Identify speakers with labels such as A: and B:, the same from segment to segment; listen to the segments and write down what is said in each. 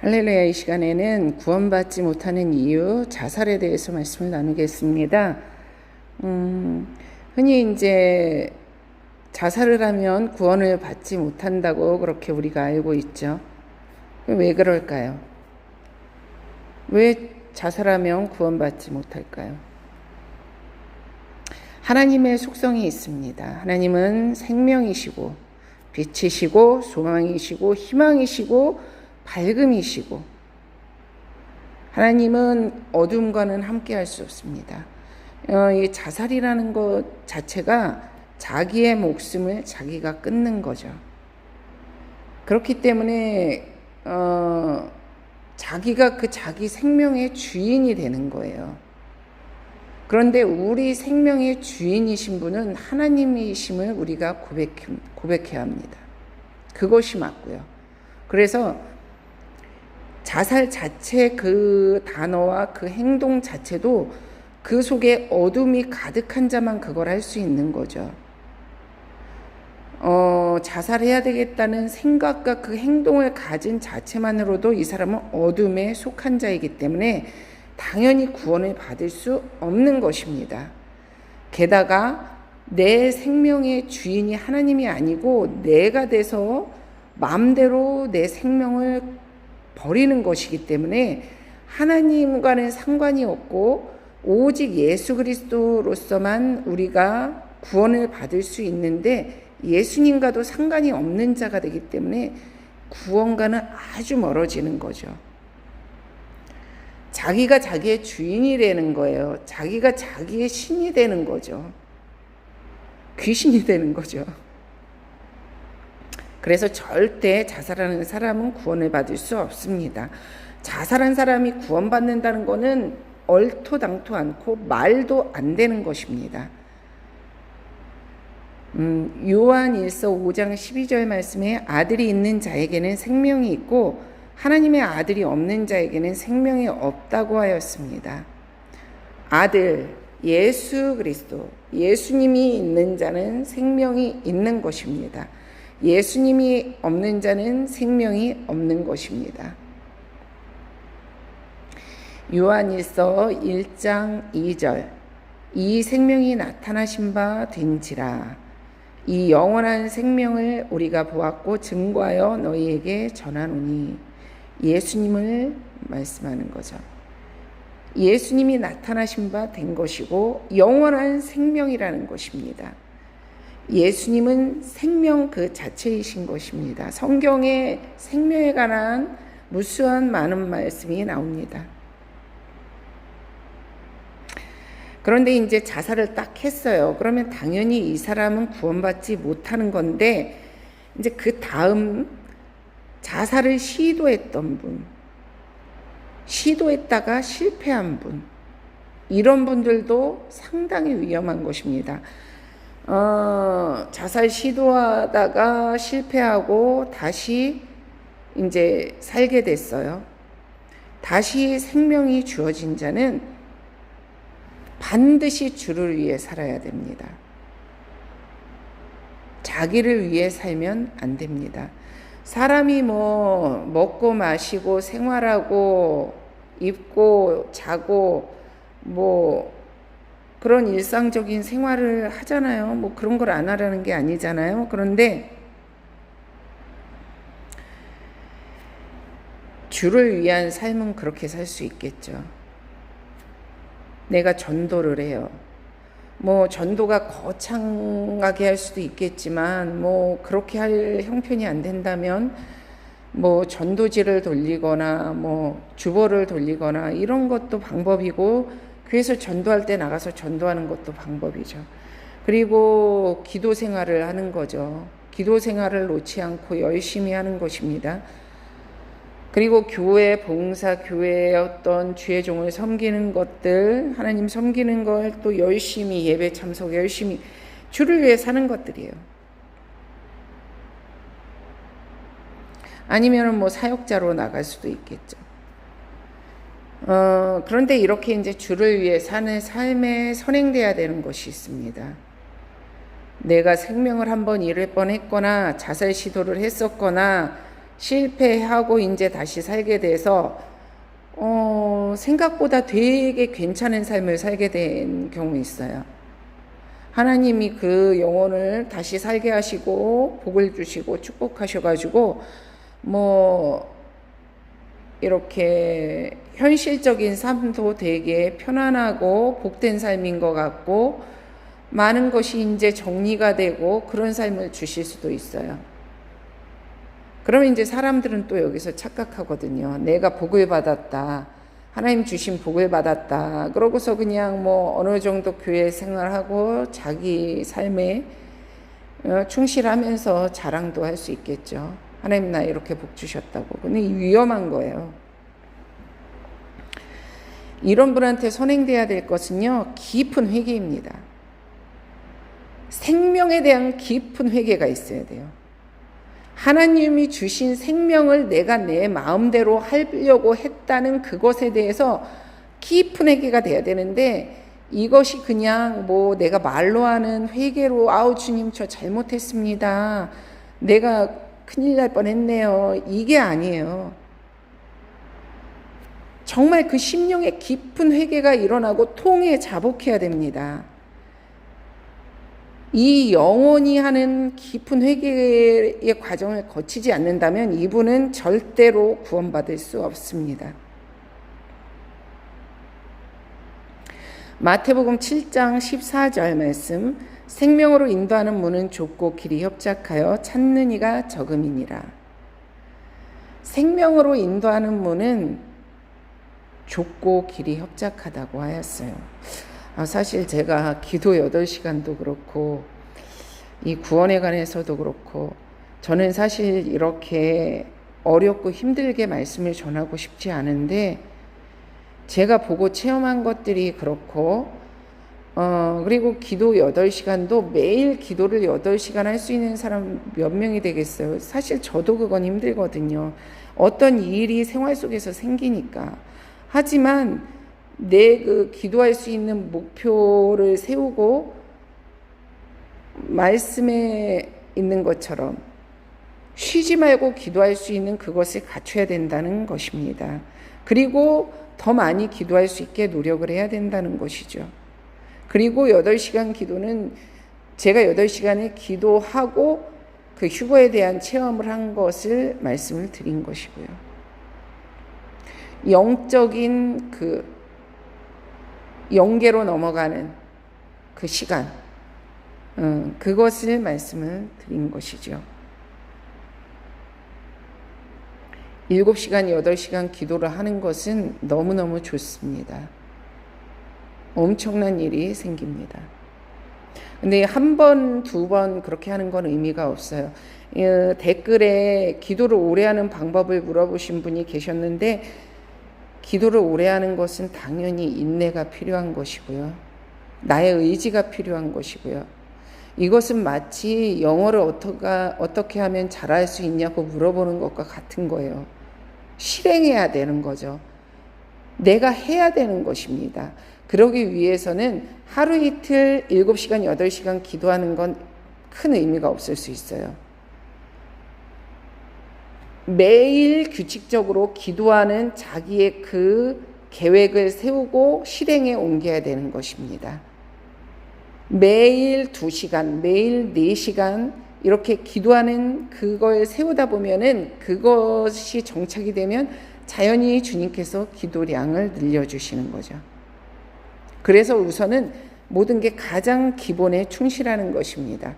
A: 할렐루야. 이 시간에는 구원받지 못하는 이유, 자살에 대해서 말씀을 나누겠습니다. 흔히 이제 자살을 하면 구원을 받지 못한다고 그렇게 우리가 알고 있죠. 왜 그럴까요? 왜 자살하면 구원받지 못할까요? 하나님의 속성이 있습니다. 하나님은 생명이시고 빛이시고 소망이시고 희망이시고 밝음이시고, 하나님은 어둠과는 함께 할 수 없습니다. 이 자살이라는 것 자체가 자기의 목숨을 자기가 끊는 거죠. 그렇기 때문에 자기가 자기 생명의 주인이 되는 거예요. 그런데 우리 생명의 주인이신 분은 하나님이심을 우리가 고백해야 합니다. 그것이 맞고요. 그래서 자살 자체 그 단어와 그 행동 자체도 그 속에 어둠이 가득한 자만 그걸 할 수 있는 거죠. 자살해야 되겠다는 생각과 그 행동을 가진 자체만으로도 이 사람은 어둠에 속한 자이기 때문에 당연히 구원을 받을 수 없는 것입니다. 게다가 내 생명의 주인이 하나님이 아니고 내가 돼서 마음대로 내 생명을 버리는 것이기 때문에 하나님과는 상관이 없고 오직 예수 그리스도로서만 우리가 구원을 받을 수 있는데 예수님과도 상관이 없는 자가 되기 때문에 구원과는 아주 멀어지는 거죠. 자기가 자기의 주인이 되는 거예요. 자기가 자기의 신이 되는 거죠. 귀신이 되는 거죠. 그래서 절대 자살하는 사람은 구원을 받을 수 없습니다. 자살한 사람이 구원받는다는 것은 얼토당토 않고 말도 안 되는 것입니다. 요한일서 5장 12절 말씀에 아들이 있는 자에게는 생명이 있고 하나님의 아들이 없는 자에게는 생명이 없다고 하였습니다. 아들, 예수 그리스도, 예수님이 있는 자는 생명이 있는 것입니다. 예수님이 없는 자는 생명이 없는 것입니다. 요한일서 1장 2절 이 생명이 나타나신 바 된지라 이 영원한 생명을 우리가 보았고 증거하여 너희에게 전하노니 예수님을 말씀하는 거죠. 예수님이 나타나신 바 된 것이고 영원한 생명이라는 것입니다. 예수님은 생명 그 자체이신 것입니다. 성경에 생명에 관한 무수한 많은 말씀이 나옵니다. 그런데 이제 자살을 딱 했어요. 그러면 당연히 이 사람은 구원받지 못하는 건데 이제 그 다음 자살을 시도했던 분, 시도했다가 실패한 분, 이런 분들도 상당히 위험한 것입니다. 자살 시도하다가 실패하고 다시 이제 살게 됐어요. 다시 생명이 주어진 자는 반드시 주를 위해 살아야 됩니다. 자기를 위해 살면 안 됩니다. 사람이 먹고 마시고 생활하고 입고 자고 그런 일상적인 생활을 하잖아요. 그런 걸 안 하라는 게 아니잖아요. 그런데 주를 위한 삶은 그렇게 살 수 있겠죠. 내가 전도를 해요. 전도가 거창하게 할 수도 있겠지만 그렇게 할 형편이 안 된다면 전도지를 돌리거나 주보를 돌리거나 이런 것도 방법이고 교회에서 전도할 때 나가서 전도하는 것도 방법이죠. 그리고 기도 생활을 하는 거죠. 기도 생활을 놓지 않고 열심히 하는 것입니다. 그리고 교회 봉사, 교회의 어떤 주의 종을 섬기는 것들, 하나님 섬기는 걸 또 열심히 예배 참석, 열심히 주를 위해 사는 것들이에요. 아니면 사역자로 나갈 수도 있겠죠. 그런데 이렇게 이제 주를 위해 사는 삶에 선행돼야 되는 것이 있습니다. 내가 생명을 한번 잃을 뻔했거나 자살 시도를 했었거나 실패하고 이제 다시 살게 돼서 생각보다 되게 괜찮은 삶을 살게 된 경우 있어요. 하나님이 그 영혼을 다시 살게 하시고 복을 주시고 축복하셔가지고 뭐 이렇게 현실적인 삶도 되게 편안하고 복된 삶인 것 같고 많은 것이 이제 정리가 되고 그런 삶을 주실 수도 있어요. 그러면 이제 사람들은 또 여기서 착각하거든요. 내가 복을 받았다. 하나님 주신 복을 받았다. 그러고서 그냥 뭐 어느 정도 교회 생활하고 자기 삶에 충실하면서 자랑도 할 수 있겠죠. 하나님 나 이렇게 복 주셨다고. 근데 위험한 거예요. 이런 분한테 선행돼야 될 것은요, 깊은 회개입니다. 생명에 대한 깊은 회개가 있어야 돼요. 하나님이 주신 생명을 내가 내 마음대로 하려고 했다는 그것에 대해서 깊은 회개가 돼야 되는데, 이것이 그냥 뭐 내가 말로 하는 회개로 아우 주님 저 잘못했습니다. 내가 큰일 날 뻔했네요. 이게 아니에요. 정말 그 심령의 깊은 회개가 일어나고 통에 자복해야 됩니다. 이 영혼이 하는 깊은 회개의 과정을 거치지 않는다면 이분은 절대로 구원받을 수 없습니다. 마태복음 7장 14절 말씀, 생명으로 인도하는 문은 좁고 길이 협착하여 찾는 이가 적음이니라. 생명으로 인도하는 문은 좁고 길이 협착하다고 하였어요. 사실 제가 기도 8시간도 그렇고 이 구원에 관해서도 그렇고 저는 사실 이렇게 어렵고 힘들게 말씀을 전하고 싶지 않은데 제가 보고 체험한 것들이 그렇고 그리고 기도 8시간도 매일 기도를 8시간 할 수 있는 사람 몇 명이 되겠어요. 사실 저도 그건 힘들거든요. 어떤 일이 생활 속에서 생기니까. 하지만 내 그 기도할 수 있는 목표를 세우고 말씀에 있는 것처럼 쉬지 말고 기도할 수 있는 그것을 갖춰야 된다는 것입니다. 그리고 더 많이 기도할 수 있게 노력을 해야 된다는 것이죠. 그리고 8시간 기도는 제가 8시간에 기도하고 그 휴거에 대한 체험을 한 것을 말씀을 드린 것이고요. 영적인 그 영계로 넘어가는 그 시간, 그것을 말씀을 드린 것이죠. 7시간, 8시간 기도를 하는 것은 너무너무 좋습니다. 엄청난 일이 생깁니다. 근데 한 번, 두 번 그렇게 하는 건 의미가 없어요. 댓글에 기도를 오래 하는 방법을 물어보신 분이 계셨는데 기도를 오래 하는 것은 당연히 인내가 필요한 것이고요. 나의 의지가 필요한 것이고요. 이것은 마치 영어를 어떻게 하면 잘할 수 있냐고 물어보는 것과 같은 거예요. 실행해야 되는 거죠. 내가 해야 되는 것입니다. 그러기 위해서는 하루 이틀 7시간, 8시간 기도하는 건 큰 의미가 없을 수 있어요. 매일 규칙적으로 기도하는 자기의 그 계획을 세우고 실행에 옮겨야 되는 것입니다. 매일 2시간, 매일 4시간 이렇게 기도하는 그걸 세우다 보면은 그것이 정착이 되면 자연히 주님께서 기도량을 늘려주시는 거죠. 그래서 우선은 모든 게 가장 기본에 충실하는 것입니다.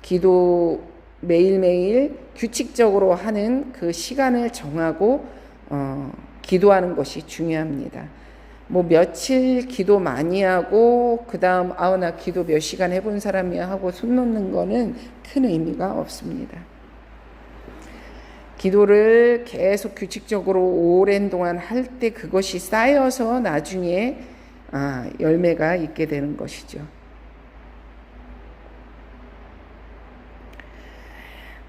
A: 기도 매일매일 규칙적으로 하는 그 시간을 정하고 기도하는 것이 중요합니다. 뭐 며칠 기도 많이 하고 그 다음 나 기도 몇 시간 해본 사람이야 하고 손 놓는 거는 큰 의미가 없습니다. 기도를 계속 규칙적으로 오랜 동안 할 때 그것이 쌓여서 나중에 열매가 있게 되는 것이죠.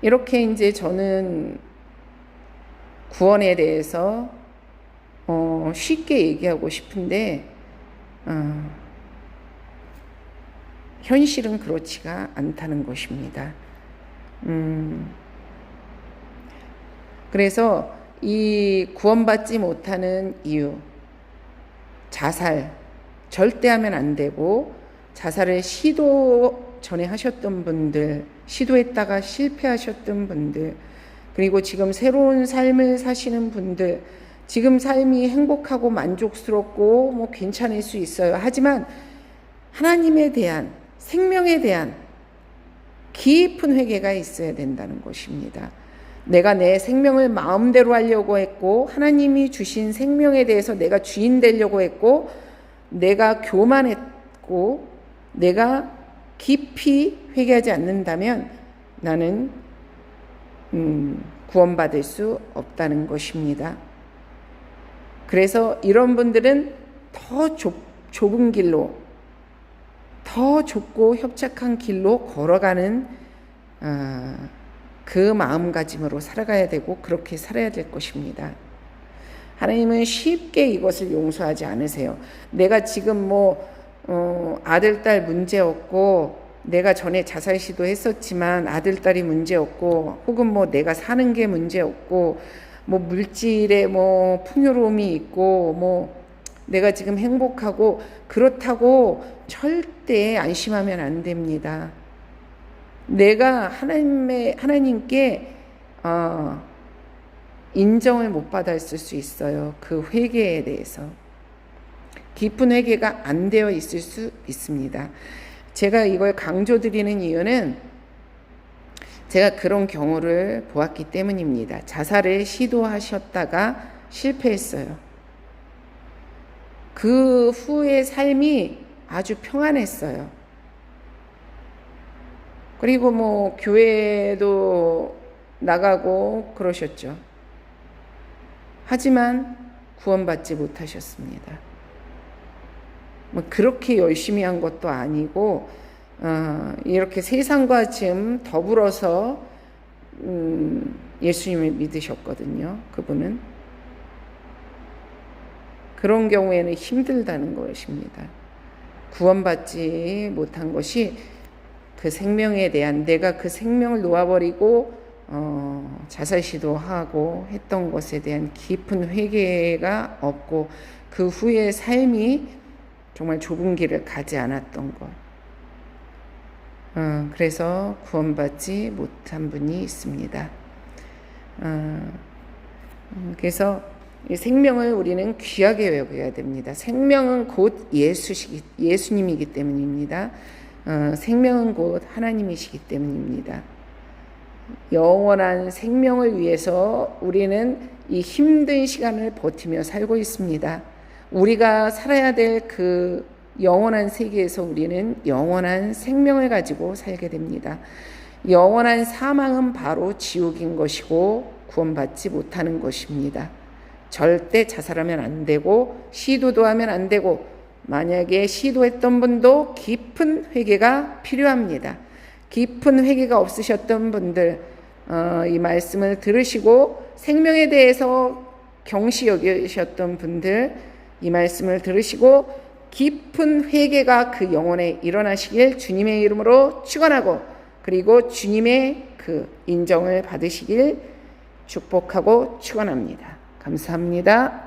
A: 이렇게 이제 저는 구원에 대해서 쉽게 얘기하고 싶은데 현실은 그렇지가 않다는 것입니다. 그래서 이 구원받지 못하는 이유, 자살 절대 하면 안 되고, 자살을 시도 전에 하셨던 분들, 시도했다가 실패하셨던 분들, 그리고 지금 새로운 삶을 사시는 분들, 지금 삶이 행복하고 만족스럽고 뭐 괜찮을 수 있어요. 하지만 하나님에 대한, 생명에 대한 깊은 회개가 있어야 된다는 것입니다. 내가 내 생명을 마음대로 하려고 했고, 하나님이 주신 생명에 대해서 내가 주인 되려고 했고, 내가 교만했고, 내가 깊이 회개하지 않는다면 나는 구원받을 수 없다는 것입니다. 그래서 이런 분들은 더 좁은 길로, 더 좁고 협착한 길로 걸어가는 그 마음가짐으로 살아가야 되고, 그렇게 살아야 될 것입니다. 하나님은 쉽게 이것을 용서하지 않으세요. 내가 지금 아들, 딸 문제 없고, 내가 전에 자살 시도했었지만 아들, 딸이 문제 없고, 혹은 내가 사는 게 문제 없고, 물질에 풍요로움이 있고, 내가 지금 행복하고, 그렇다고 절대 안심하면 안 됩니다. 내가 하나님께 인정을 못 받았을 수 있어요. 그 회개에 대해서. 깊은 회개가 안 되어 있을 수 있습니다. 제가 이걸 강조드리는 이유는 제가 그런 경우를 보았기 때문입니다. 자살을 시도하셨다가 실패했어요. 그 후의 삶이 아주 평안했어요. 그리고 교회도 나가고 그러셨죠. 하지만 구원받지 못하셨습니다. 그렇게 열심히 한 것도 아니고, 이렇게 세상과 지금 더불어서 예수님을 믿으셨거든요. 그분은. 그런 경우에는 힘들다는 것입니다. 구원받지 못한 것이 그 생명에 대한, 내가 그 생명을 놓아버리고 자살 시도하고 했던 것에 대한 깊은 회개가 없고, 그 후의 삶이 정말 좁은 길을 가지 않았던 것. 그래서 구원받지 못한 분이 있습니다. 그래서 이 생명을 우리는 귀하게 여겨야 됩니다. 생명은 곧 예수님이기 때문입니다. 생명은 곧 하나님이시기 때문입니다. 영원한 생명을 위해서 우리는 이 힘든 시간을 버티며 살고 있습니다. 우리가 살아야 될 그 영원한 세계에서 우리는 영원한 생명을 가지고 살게 됩니다. 영원한 사망은 바로 지옥인 것이고 구원받지 못하는 것입니다. 절대 자살하면 안 되고, 시도도 하면 안 되고, 만약에 시도했던 분도 깊은 회개가 필요합니다. 깊은 회개가 없으셨던 분들, 이 말씀을 들으시고 생명에 대해서 경시 여기셨던 분들, 이 말씀을 들으시고 깊은 회개가 그 영혼에 일어나시길 주님의 이름으로 축원하고, 그리고 주님의 그 인정을 받으시길 축복하고 축원합니다. 감사합니다.